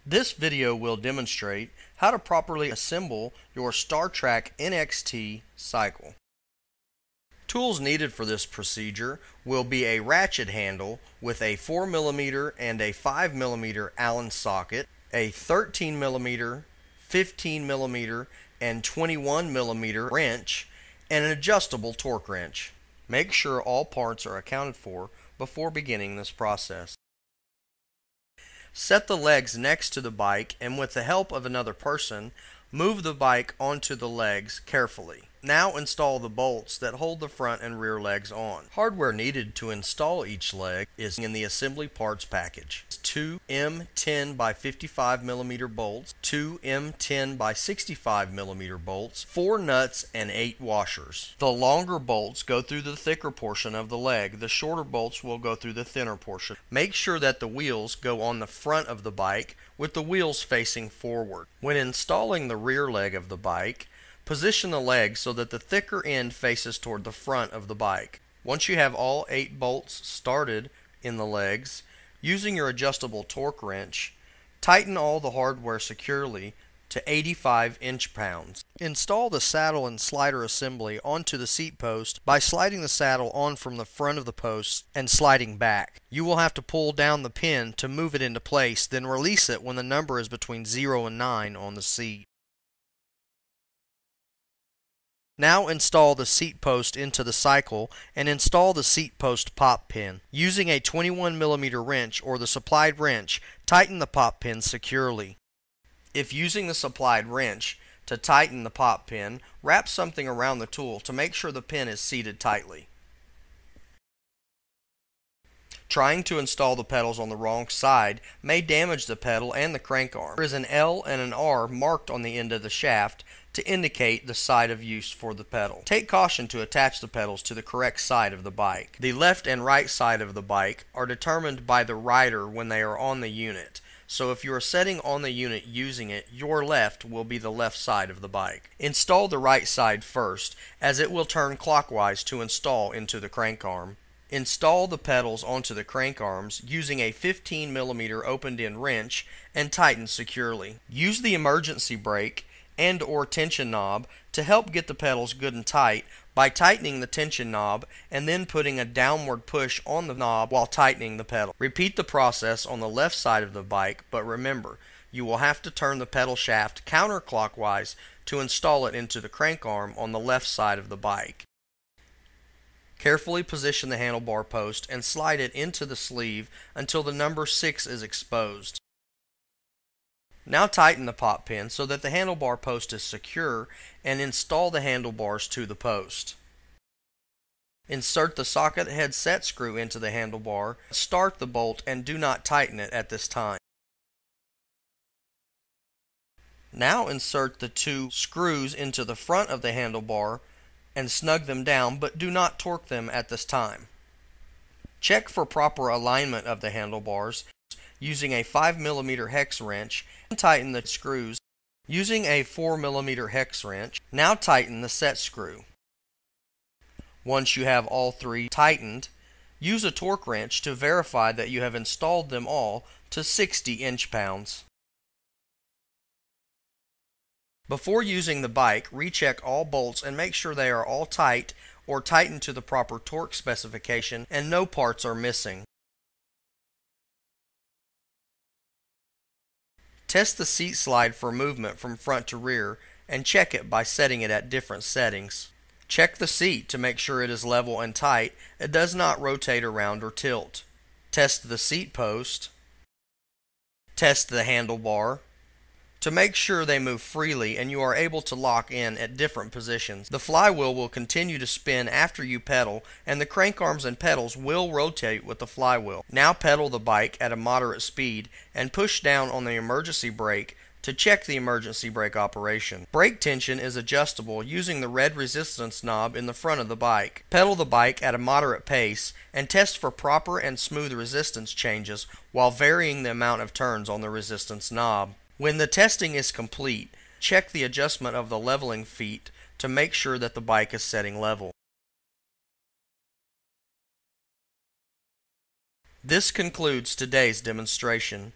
This video will demonstrate how to properly assemble your Star Trac NXT cycle. Tools needed for this procedure will be a ratchet handle with a 4mm and a 5mm Allen socket, a 13mm, 15mm, and 21mm wrench, and an adjustable torque wrench. Make sure all parts are accounted for before beginning this process. Set the legs next to the bike and with the help of another person, move the bike onto the legs carefully. Now install the bolts that hold the front and rear legs on. Hardware needed to install each leg is in the assembly parts package. 2 M10 by 55mm bolts, 2 M10 by 65mm bolts, 4 nuts, and 8 washers. The longer bolts go through the thicker portion of the leg. The shorter bolts will go through the thinner portion. Make sure that the wheels go on the front of the bike with the wheels facing forward. When installing the rear leg of the bike, position the legs so that the thicker end faces toward the front of the bike. Once you have all 8 bolts started in the legs, using your adjustable torque wrench, tighten all the hardware securely to 85 inch-pounds. Install the saddle and slider assembly onto the seat post by sliding the saddle on from the front of the post and sliding back. You will have to pull down the pin to move it into place, then release it when the number is between 0 and 9 on the seat. Now install the seat post into the cycle and install the seat post pop pin. Using a 21mm wrench or the supplied wrench, tighten the pop pin securely. If using the supplied wrench to tighten the pop pin, wrap something around the tool to make sure the pin is seated tightly. Trying to install the pedals on the wrong side may damage the pedal and the crank arm. There is an L and an R marked on the end of the shaft to indicate the side of use for the pedal. Take caution to attach the pedals to the correct side of the bike. The left and right side of the bike are determined by the rider when they are on the unit. So if you are setting on the unit using it, your left will be the left side of the bike. Install the right side first, as it will turn clockwise to install into the crank arm. Install the pedals onto the crank arms using a 15mm opened-end wrench and tighten securely. Use the emergency brake and or tension knob to help get the pedals good and tight by tightening the tension knob and then putting a downward push on the knob while tightening the pedal. Repeat the process on the left side of the bike, but remember, you will have to turn the pedal shaft counterclockwise to install it into the crank arm on the left side of the bike. Carefully position the handlebar post and slide it into the sleeve until the number 6 is exposed. Now tighten the pop pin so that the handlebar post is secure and install the handlebars to the post. Insert the socket head set screw into the handlebar, start the bolt, and do not tighten it at this time. Now insert the 2 screws into the front of the handlebar and snug them down, but do not torque them at this time. Check for proper alignment of the handlebars using a 5mm hex wrench and tighten the screws. Using a 4mm hex wrench, now tighten the set screw. Once you have all 3 tightened, use a torque wrench to verify that you have installed them all to 60 inch-pounds. Before using the bike, recheck all bolts and make sure they are all tight or tightened to the proper torque specification and no parts are missing. Test the seat slide for movement from front to rear and check it by setting it at different settings. Check the seat to make sure it is level and tight. It does not rotate around or tilt. Test the seat post. Test the handlebar to make sure they move freely and you are able to lock in at different positions. The flywheel will continue to spin after you pedal, and the crank arms and pedals will rotate with the flywheel. Now pedal the bike at a moderate speed and push down on the emergency brake to check the emergency brake operation. Brake tension is adjustable using the red resistance knob in the front of the bike. Pedal the bike at a moderate pace and test for proper and smooth resistance changes while varying the amount of turns on the resistance knob. When the testing is complete, check the adjustment of the leveling feet to make sure that the bike is setting level. This concludes today's demonstration.